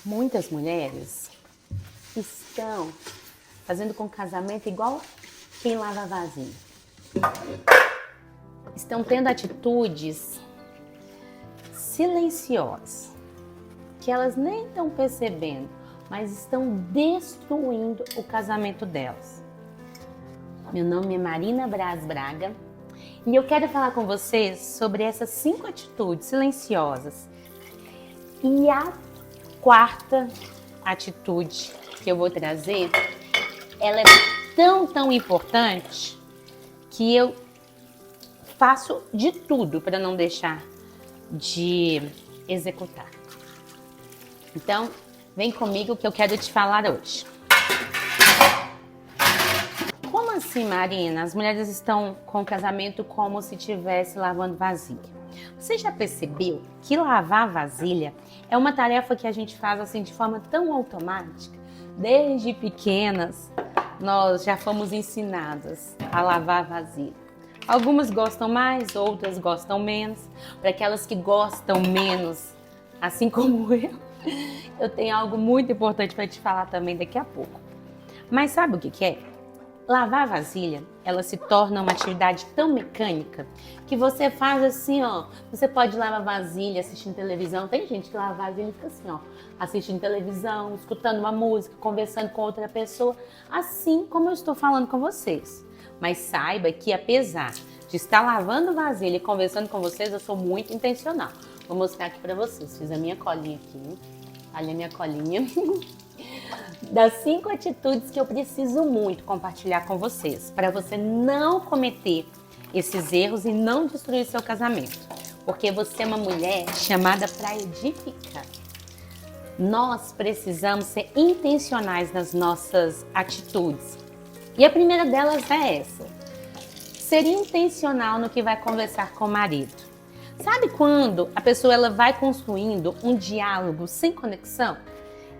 Muitas mulheres estão fazendo com o casamento igual quem lava vasilha. Estão tendo atitudes silenciosas, que elas nem estão percebendo, mas estão destruindo o casamento delas. Meu nome é Marina Braz Braga e eu quero falar com vocês sobre essas 5 atitudes silenciosas. E a quarta atitude que eu vou trazer, ela é tão importante que eu faço de tudo para não deixar de executar. Então, vem comigo que eu quero te falar hoje. Como assim, Marina? As mulheres estão com o casamento como se estivesse lavando vasilha. Você já percebeu que lavar vasilha é uma tarefa que a gente faz assim de forma tão automática? Desde pequenas, nós já fomos ensinadas a lavar vasilha. Algumas gostam mais, outras gostam menos. Para aquelas que gostam menos, assim como eu tenho algo muito importante para te falar também daqui a pouco. Mas sabe o que é? Lavar vasilha, ela se torna uma atividade tão mecânica que você faz assim, ó. Você pode lavar vasilha assistindo televisão. Tem gente que lava vasilha e fica assim, ó, assistindo televisão, escutando uma música, conversando com outra pessoa, assim como eu estou falando com vocês. Mas saiba que apesar de estar lavando vasilha e conversando com vocês, eu sou muito intencional. Vou mostrar aqui para vocês. Fiz a minha colinha aqui. Olha a minha colinha. Das 5 atitudes que eu preciso muito compartilhar com vocês, para você não cometer esses erros e não destruir seu casamento. Porque você é uma mulher chamada para edificar. Nós precisamos ser intencionais nas nossas atitudes. E a primeira delas é essa. Ser intencional no que vai conversar com o marido. Sabe quando a pessoa ela vai construindo um diálogo sem conexão?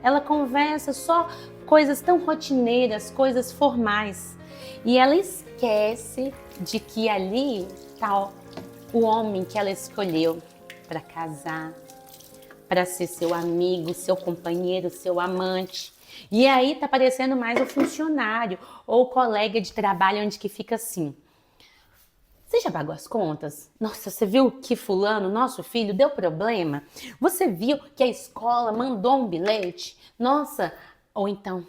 Ela conversa só coisas tão rotineiras, coisas formais. E ela esquece de que ali está o homem que ela escolheu para casar, para ser seu amigo, seu companheiro, seu amante. E aí tá parecendo mais o funcionário ou o colega de trabalho onde que fica assim. Você já pagou as contas? Nossa, você viu que fulano, nosso filho, deu problema? Você viu que a escola mandou um bilhete? Nossa, ou então,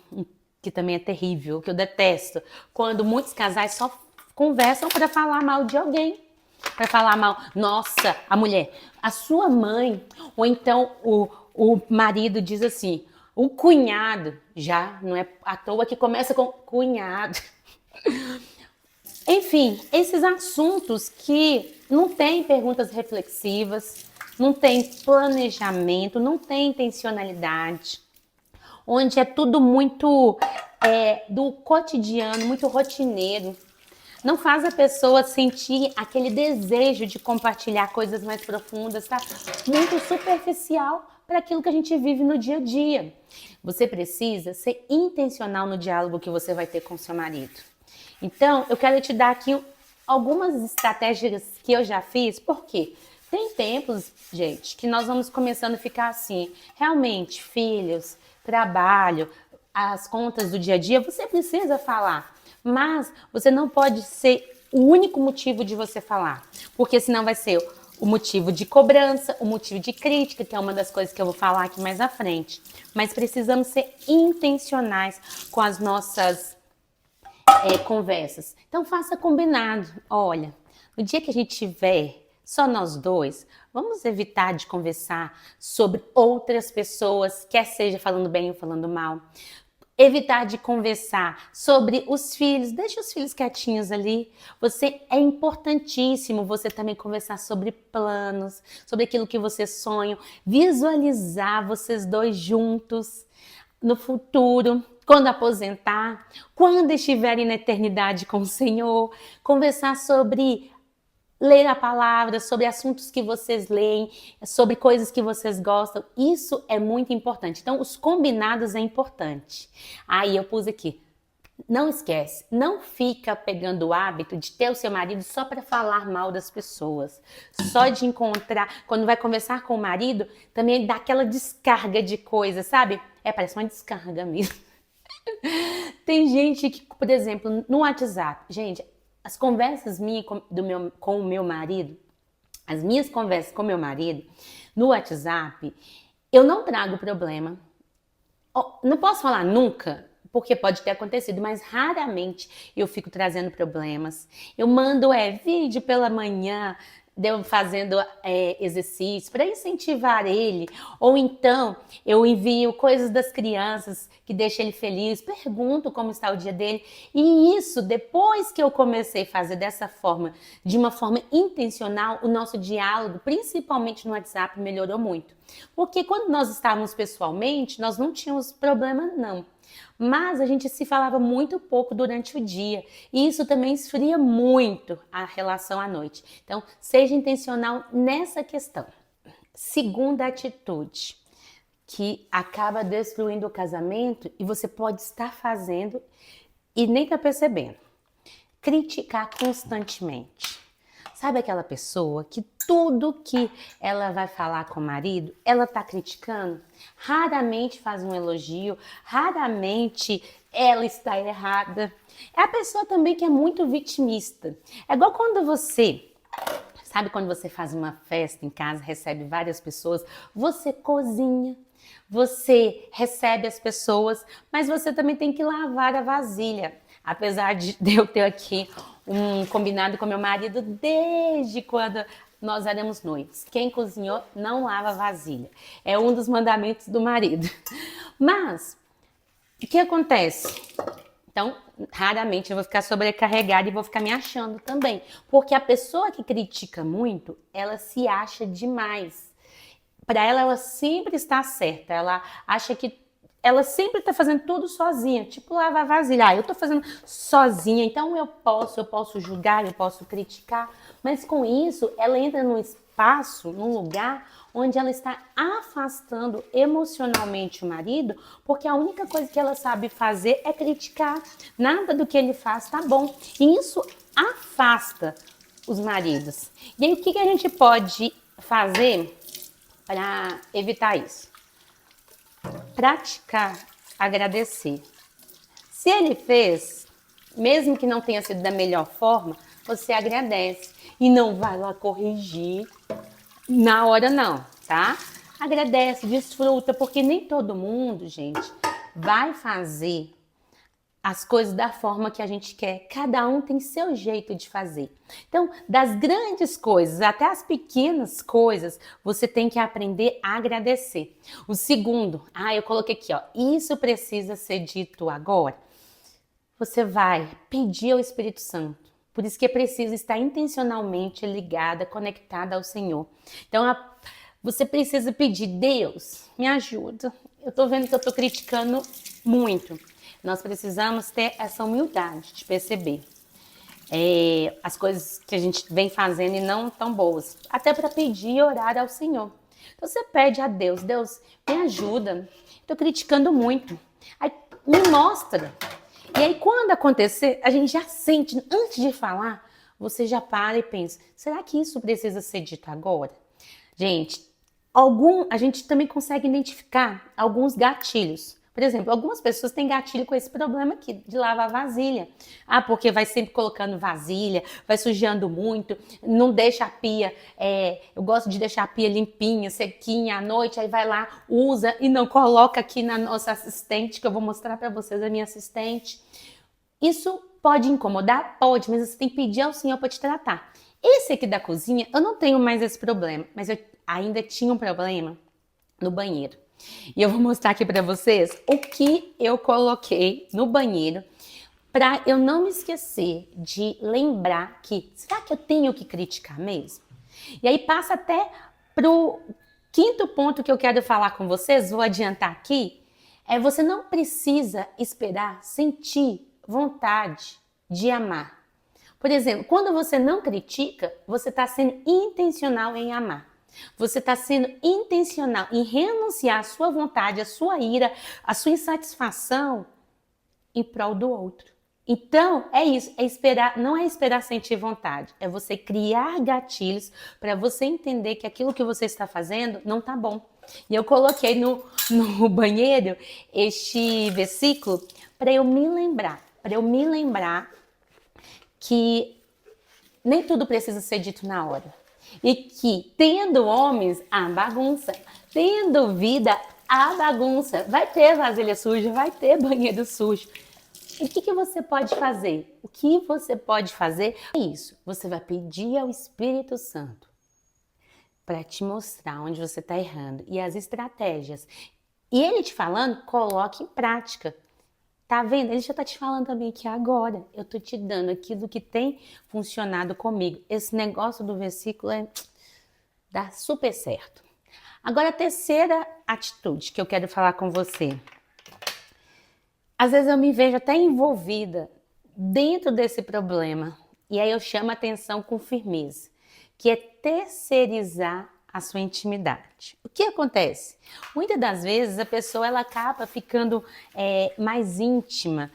que também é terrível, que eu detesto, quando muitos casais só conversam para falar mal de alguém. Para falar mal, nossa, a mulher, a sua mãe, ou então o marido diz assim, o cunhado, já não é à toa que começa com cunhado. Enfim, esses assuntos que não tem perguntas reflexivas, não tem planejamento, não tem intencionalidade, onde é tudo muito do cotidiano, muito rotineiro. Não faz a pessoa sentir aquele desejo de compartilhar coisas mais profundas, tá? Muito superficial para aquilo que a gente vive no dia a dia. Você precisa ser intencional no diálogo que você vai ter com seu marido. Então, eu quero te dar aqui algumas estratégias que eu já fiz, porque tem tempos, gente, que nós vamos começando a ficar assim, realmente, filhos, trabalho, as contas do dia a dia, você precisa falar. Mas você não pode ser o único motivo de você falar, porque senão vai ser o motivo de cobrança, o motivo de crítica, que é uma das coisas que eu vou falar aqui mais à frente. Mas precisamos ser intencionais com as nossas conversas. Então faça combinado. Olha, no dia que a gente tiver só nós dois, vamos evitar de conversar sobre outras pessoas, quer seja falando bem ou falando mal. Evitar de conversar sobre os filhos, deixa os filhos quietinhos ali. É importantíssimo você também conversar sobre planos, sobre aquilo que você sonha, visualizar vocês dois juntos no futuro, quando aposentar, quando estiverem na eternidade com o Senhor, conversar sobre ler a palavra, sobre assuntos que vocês leem, sobre coisas que vocês gostam. Isso é muito importante. Então, os combinados é importante. Aí eu pus aqui, Não esquece, não fica pegando o hábito de ter o seu marido só para falar mal das pessoas. Só de encontrar, quando vai conversar com o marido, também dá aquela descarga de coisa, sabe? Parece uma descarga mesmo. Tem gente que, por exemplo, no WhatsApp, gente, as conversas minhas com o meu marido, as minhas conversas com o meu marido no WhatsApp, eu não trago problema. Não posso falar nunca, porque pode ter acontecido, mas raramente eu fico trazendo problemas. Eu mando vídeo pela manhã, fazendo exercício para incentivar ele, ou então eu envio coisas das crianças que deixam ele feliz, pergunto como está o dia dele, e isso, depois que eu comecei a fazer dessa forma, de uma forma intencional, o nosso diálogo, principalmente no WhatsApp, melhorou muito. Porque quando nós estávamos pessoalmente, nós não tínhamos problema não. Mas a gente se falava muito pouco durante o dia e isso também esfria muito a relação à noite. Então, seja intencional nessa questão. Segunda atitude, que acaba destruindo o casamento e você pode estar fazendo e nem tá percebendo. Criticar constantemente. Sabe aquela pessoa que tudo que ela vai falar com o marido, ela tá criticando? Raramente faz um elogio, raramente ela está errada. É a pessoa também que é muito vitimista. É igual quando sabe quando você faz uma festa em casa, recebe várias pessoas, você cozinha, você recebe as pessoas, mas você também tem que lavar a vasilha. Apesar de eu ter aqui um combinado com meu marido desde quando nós éramos noivos. Quem cozinhou não lava vasilha. É um dos mandamentos do marido. Mas, o que acontece? Então, raramente eu vou ficar sobrecarregada e vou ficar me achando também. Porque a pessoa que critica muito, ela se acha demais. Para ela sempre está certa. Ela acha que ela sempre tá fazendo tudo sozinha, tipo lavar vasilha. Eu tô fazendo sozinha, então eu posso julgar, eu posso criticar, mas com isso ela entra num espaço, num lugar onde ela está afastando emocionalmente o marido, porque a única coisa que ela sabe fazer é criticar. Nada do que ele faz tá bom. E isso afasta os maridos. E aí o que a gente pode fazer para evitar isso? Praticar, agradecer. Se ele fez, mesmo que não tenha sido da melhor forma, você agradece e não vai lá corrigir na hora não, tá? Agradece, desfruta, porque nem todo mundo, gente, vai fazer as coisas da forma que a gente quer. Cada um tem seu jeito de fazer. Então, das grandes coisas até as pequenas coisas, você tem que aprender a agradecer. O segundo, eu coloquei aqui, ó, isso precisa ser dito agora. Você vai pedir ao Espírito Santo. Por isso que é preciso estar intencionalmente ligada, conectada ao Senhor. Então, você precisa pedir, Deus, me ajuda. Eu tô vendo que eu tô criticando muito. Nós precisamos ter essa humildade de perceber as coisas que a gente vem fazendo e não tão boas. Até para pedir e orar ao Senhor. Então você pede a Deus, Deus, me ajuda. Estou criticando muito. Aí me mostra. E aí quando acontecer, a gente já sente, antes de falar, você já para e pensa, será que isso precisa ser dito agora? Gente, a gente também consegue identificar alguns gatilhos. Por exemplo, algumas pessoas têm gatilho com esse problema aqui de lavar vasilha. Porque vai sempre colocando vasilha, vai sujando muito, não deixa a pia. Eu gosto de deixar a pia limpinha, sequinha à noite, aí vai lá, usa e não coloca aqui na nossa assistente, que eu vou mostrar para vocês a minha assistente. Isso pode incomodar? Pode, mas você tem que pedir ao Senhor para te tratar. Esse aqui da cozinha, eu não tenho mais esse problema, mas eu ainda tinha um problema no banheiro. E eu vou mostrar aqui para vocês o que eu coloquei no banheiro para eu não me esquecer de lembrar que, será que eu tenho que criticar mesmo? E aí passa até pro quinto ponto que eu quero falar com vocês, vou adiantar aqui, você não precisa esperar sentir vontade de amar. Por exemplo, quando você não critica, você está sendo intencional em amar. Você está sendo intencional em renunciar à sua vontade, à sua ira, à sua insatisfação em prol do outro. Então, é isso, é esperar, não é esperar sentir vontade, é você criar gatilhos para você entender que aquilo que você está fazendo não tá bom. E eu coloquei no banheiro este versículo para eu me lembrar que nem tudo precisa ser dito na hora. E que, tendo homens, há bagunça. Tendo vida, há bagunça. Vai ter vasilha suja, vai ter banheiro sujo. O que você pode fazer? O que você pode fazer é isso. Você vai pedir ao Espírito Santo para te mostrar onde você está errando e as estratégias. E ele te falando, coloque em prática. Tá vendo? Ele já tá te falando também que agora eu tô te dando aquilo que tem funcionado comigo. Esse negócio do versículo dá super certo. Agora, a terceira atitude que eu quero falar com você. Às vezes eu me vejo até envolvida dentro desse problema. E aí eu chamo a atenção com firmeza, que é terceirizar a sua intimidade. O que acontece? Muitas das vezes a pessoa ela acaba ficando mais íntima,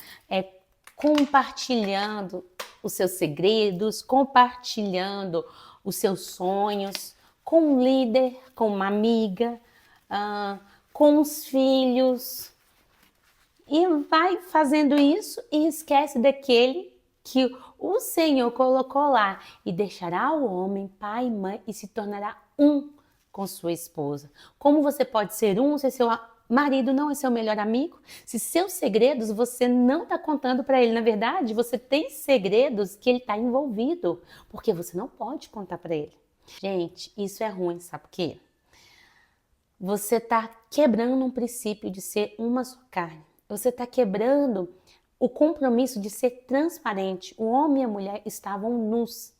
compartilhando os seus segredos, compartilhando os seus sonhos com um líder, com uma amiga, com os filhos. E vai fazendo isso e esquece daquele que o Senhor colocou lá. E deixará o homem, pai e mãe, e se tornará um com sua esposa. Como você pode ser um se seu marido não é seu melhor amigo? Se seus segredos você não está contando para ele. Na verdade, você tem segredos que ele está envolvido, porque você não pode contar para ele. Gente, isso é ruim, sabe por quê? Você está quebrando um princípio de ser uma só carne. Você está quebrando o compromisso de ser transparente. O homem e a mulher estavam nus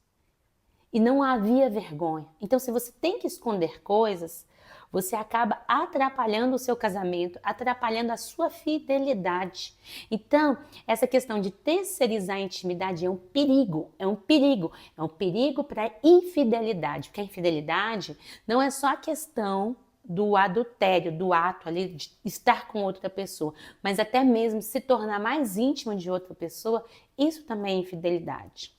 e não havia vergonha. Então, se você tem que esconder coisas, você acaba atrapalhando o seu casamento, atrapalhando a sua fidelidade. Então, essa questão de terceirizar a intimidade é um perigo, é um perigo. É um perigo para a infidelidade, porque a infidelidade não é só a questão do adultério, do ato ali de estar com outra pessoa, mas até mesmo se tornar mais íntimo de outra pessoa, isso também é infidelidade.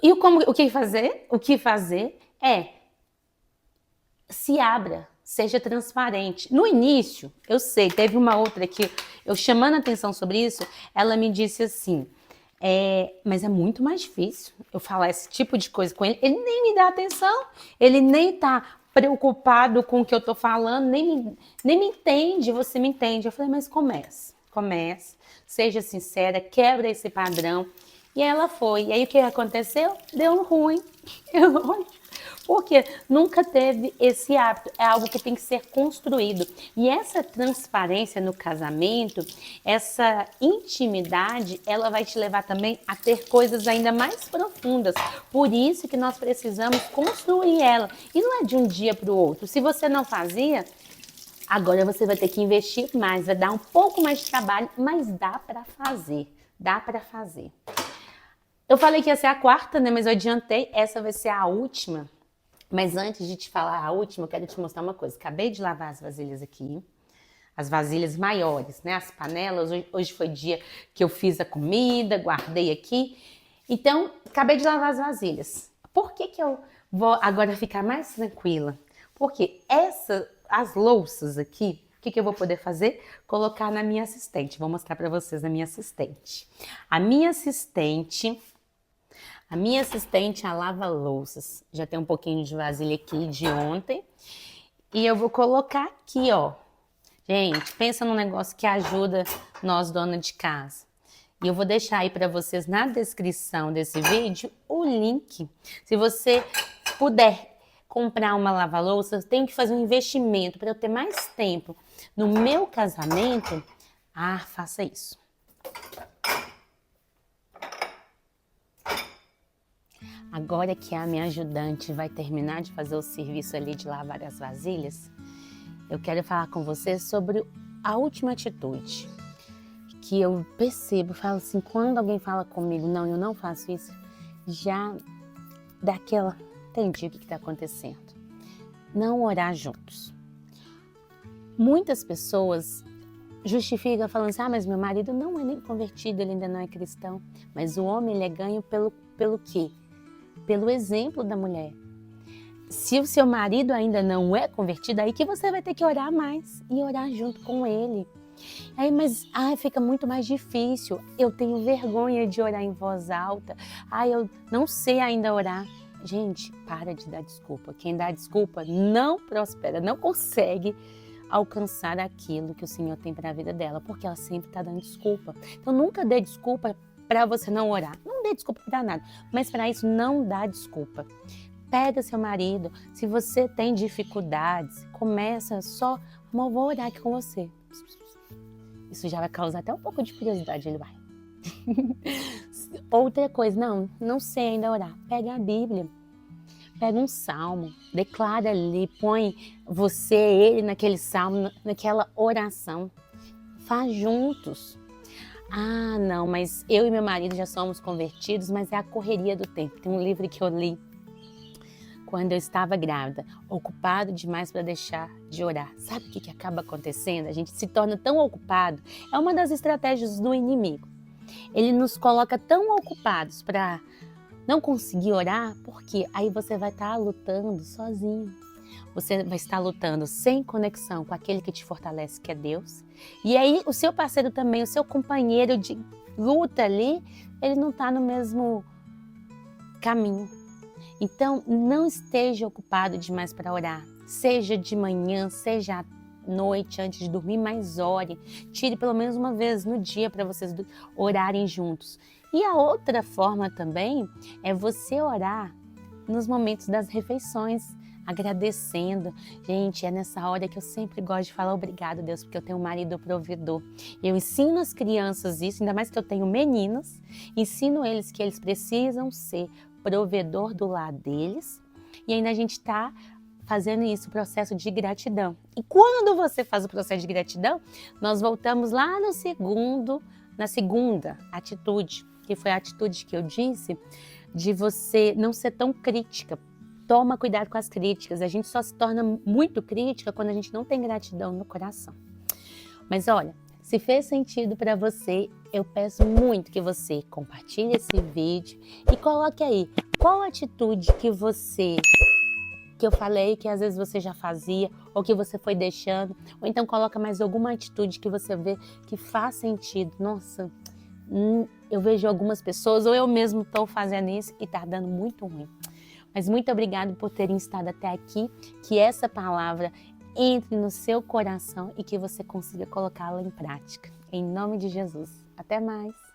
E o que fazer? O que fazer é se abra, seja transparente. No início, eu sei, teve uma outra que eu chamando a atenção sobre isso, ela me disse assim, mas é muito mais difícil eu falar esse tipo de coisa com ele. Ele nem me dá atenção, ele nem tá preocupado com o que eu tô falando, nem me entende, você me entende. Eu falei, mas comece, seja sincera, quebra esse padrão. E ela foi. E aí o que aconteceu? Deu ruim. Porque nunca teve esse hábito. É algo que tem que ser construído. E essa transparência no casamento, essa intimidade, ela vai te levar também a ter coisas ainda mais profundas. Por isso que nós precisamos construir ela. E não é de um dia para o outro. Se você não fazia, agora você vai ter que investir mais. Vai dar um pouco mais de trabalho, mas dá para fazer. Dá para fazer. Eu falei que ia ser a quarta, né? Mas eu adiantei. Essa vai ser a última. Mas antes de te falar a última, eu quero te mostrar uma coisa. Acabei de lavar as vasilhas aqui. As vasilhas maiores, né? As panelas. Hoje foi dia que eu fiz a comida, guardei aqui. Então, acabei de lavar as vasilhas. Por que eu vou agora ficar mais tranquila? Porque as louças aqui, o que eu vou poder fazer? Colocar na minha assistente. Vou mostrar para vocês a minha assistente. A minha assistente, a lava-louças. Já tem um pouquinho de vasilha aqui de ontem. E eu vou colocar aqui, ó. Gente, pensa num negócio que ajuda nós, dona de casa. E eu vou deixar aí para vocês na descrição desse vídeo o link. Se você puder comprar uma lava-louça, eu tenho que fazer um investimento para eu ter mais tempo no meu casamento. Faça isso. Agora que a minha ajudante vai terminar de fazer o serviço ali de lavar as vasilhas, eu quero falar com você sobre a última atitude. Que eu percebo, falo assim, quando alguém fala comigo, não, eu não faço isso, já dá aquela, entendi o que está acontecendo. Não orar juntos. Muitas pessoas justifica falando assim, mas meu marido não é nem convertido, ele ainda não é cristão. Mas o homem, ele é ganho pelo quê? Pelo exemplo da mulher. Se o seu marido ainda não é convertido, aí que você vai ter que orar mais e orar junto com ele. Aí, mas fica muito mais difícil. Eu tenho vergonha de orar em voz alta. Eu não sei ainda orar. Gente, para de dar desculpa. Quem dá desculpa não prospera, não consegue alcançar aquilo que o Senhor tem para a vida dela, porque ela sempre está dando desculpa. Então nunca dê desculpa para você não orar. Não dê desculpa para nada, mas para isso não dá desculpa. Pega seu marido, se você tem dificuldades, começa só, amor, vou orar aqui com você. Isso já vai causar até um pouco de curiosidade, ele vai. Outra coisa, não sei ainda orar. Pega a Bíblia, pega um salmo, declara ali, põe você, ele naquele salmo, naquela oração. Faz juntos. Não, mas eu e meu marido já somos convertidos, mas é a correria do tempo. Tem um livro que eu li quando eu estava grávida, ocupado demais para deixar de orar. Sabe o que acaba acontecendo? A gente se torna tão ocupado. É uma das estratégias do inimigo. Ele nos coloca tão ocupados para não conseguir orar, porque aí você vai estar lutando sozinho. Você vai estar lutando sem conexão com aquele que te fortalece, que é Deus. E aí o seu parceiro também, o seu companheiro de luta ali, ele não está no mesmo caminho. Então, não esteja ocupado demais para orar. Seja de manhã, seja à noite, antes de dormir, mas ore. Tire pelo menos uma vez no dia para vocês orarem juntos. E a outra forma também é você orar nos momentos das refeições, agradecendo. Gente, é nessa hora que eu sempre gosto de falar obrigado, Deus, porque eu tenho um marido provedor. Eu ensino as crianças isso, ainda mais que eu tenho meninos, ensino eles que eles precisam ser provedor do lar deles, e ainda a gente está fazendo isso, o processo de gratidão. E quando você faz o processo de gratidão, nós voltamos lá na segunda atitude, que foi a atitude que eu disse, de você não ser tão crítica. Toma cuidado com as críticas, a gente só se torna muito crítica quando a gente não tem gratidão no coração. Mas olha, se fez sentido para você, eu peço muito que você compartilhe esse vídeo e coloque aí qual atitude que eu falei que às vezes você já fazia ou que você foi deixando, ou então coloca mais alguma atitude que você vê que faz sentido. Nossa, eu vejo algumas pessoas ou eu mesmo estou fazendo isso e está dando muito ruim. Mas muito obrigado por terem estado até aqui, que essa palavra entre no seu coração e que você consiga colocá-la em prática. Em nome de Jesus. Até mais!